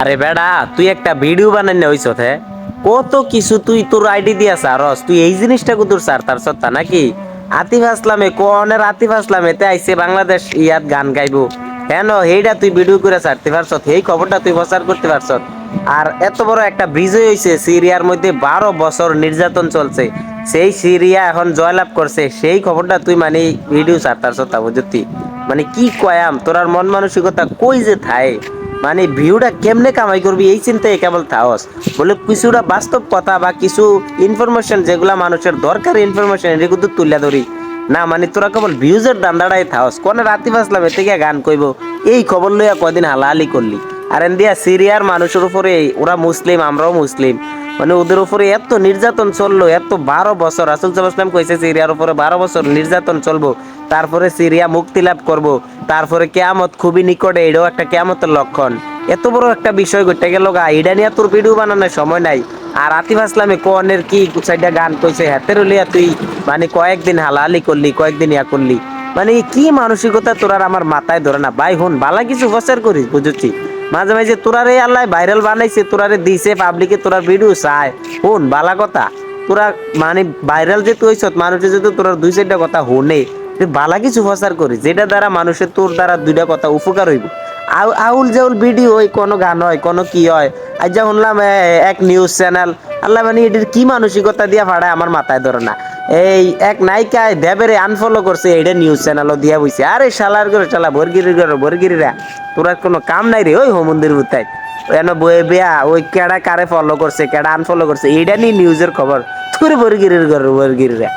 আরে বেড়া তুই একটা ভিডিও বানাই হইছ হে কত কিছু তুই তোর আইডি দিয়া সারস তুই এই জিনিসটা তোর সার তার সত্তা নাকি আতিফ আসলামে কোনের আতিফ আসলামে তে আইছে বাংলাদেশ ইয়াত গান গাইবো হেন হেইডা তুই ভিডিও করে ছাড়তে পারছত এই খবরটা তুই প্রচার করতে পারছত আর এত বড় একটা বিজয় হইছে সিরিয়ার মধ্যে 12 বছর নির্যাতন চলছে সেই সিরিয়া এখন জয়লাভ করছে সেই খবরটা তুই মানে ভিডিও ছাড়তার সত্তা বুঝতি মানে কি কয়াম তোরার মন মানসিকতা কই যে থায় মানে ভিউটা কেমনে কামাই করবি এই চিন্তায় কেবল থাকস বলে কিছুটা বাস্তব কথা বা কিছু ইনফরমেশন যেগুলা মানুষের দরকারি ইনফরমেশন এগুলো তুলে ধরি না মানে তোরা কেবল ভিউজের দান্দাটাই থাকস কোনে রাতি বাসলাম এ থেকে গান কইব এই খবর লইয়া কদিন হালাহালি করলি আর দিয়া সিরিয়ার মানুষের উপরে ওরা মুসলিম আমরাও মুসলিম মানে ওদের উপরে এত নির্যাতন চললো এত 12 বছর রাসূল সাল্লাল্লাহু আলাইহি ওয়াসাল্লাম কইছে সিরিয়ার উপরে 12 বছর নির্যাতন চলবো তারপরে সিরিয়া মুক্তি লাভ করবো তারপরে কেয়ামত খুবই নিকটে এটাও একটা কেয়ামতের লক্ষণ এত বড় একটা বিষয় ঘটে গেল গা এটা নিয়ে তোর ভিডিও বানানোর সময় নাই আর আতিফ আসলামে কোনের কি সাইডা গান কইছে হাতের লিয়া তুই মানে কয়েকদিন হালাহালি করলি কয়েকদিন ইয়া করলি মানে কি মানসিকতা তোর আর আমার মাথায় ধরে না ভাই হুন বালা কিছু প্রচার করিস বুঝছি মাঝে মাঝে তোরারে আল্লাহ ভাইরাল বানাইছে তোরারে দিছে পাবলিকে তোরা ভিডিও চায় হুন বালা কথা তোরা মানে ভাইরাল যে তুই মানুষের যদি তোরা দুই চারটা কথা হুনে তুই বালা কিছু প্রচার করিস যেটা দ্বারা মানুষের তোর দ্বারা দুইটা কথা উপকার হইব আউল জাউল ভিডিও হয় কোনো গান হয় কোনো কি হয় আজ যা শুনলাম এক নিউজ চ্যানেল আল্লাহ মানে এটির কি মানসিকতা দিয়া ভাড়ায় আমার মাথায় ধরে না এই এক নায়িকায় দেবেরে আনফলো করছে এইটা নিউজ চ্যানেলও দিয়া বইছে আরে শালার করে শালা বর্গিরিরা তোরা কোনো কাম নাই রে ওই হোমন্দির বুতাই এনে বয়ে বেয়া ওই কেডা কারে ফলো করছে কেডা আনফলো করছে এইটা নিয়ে নিউজের খবর তোর বর্গিরিরা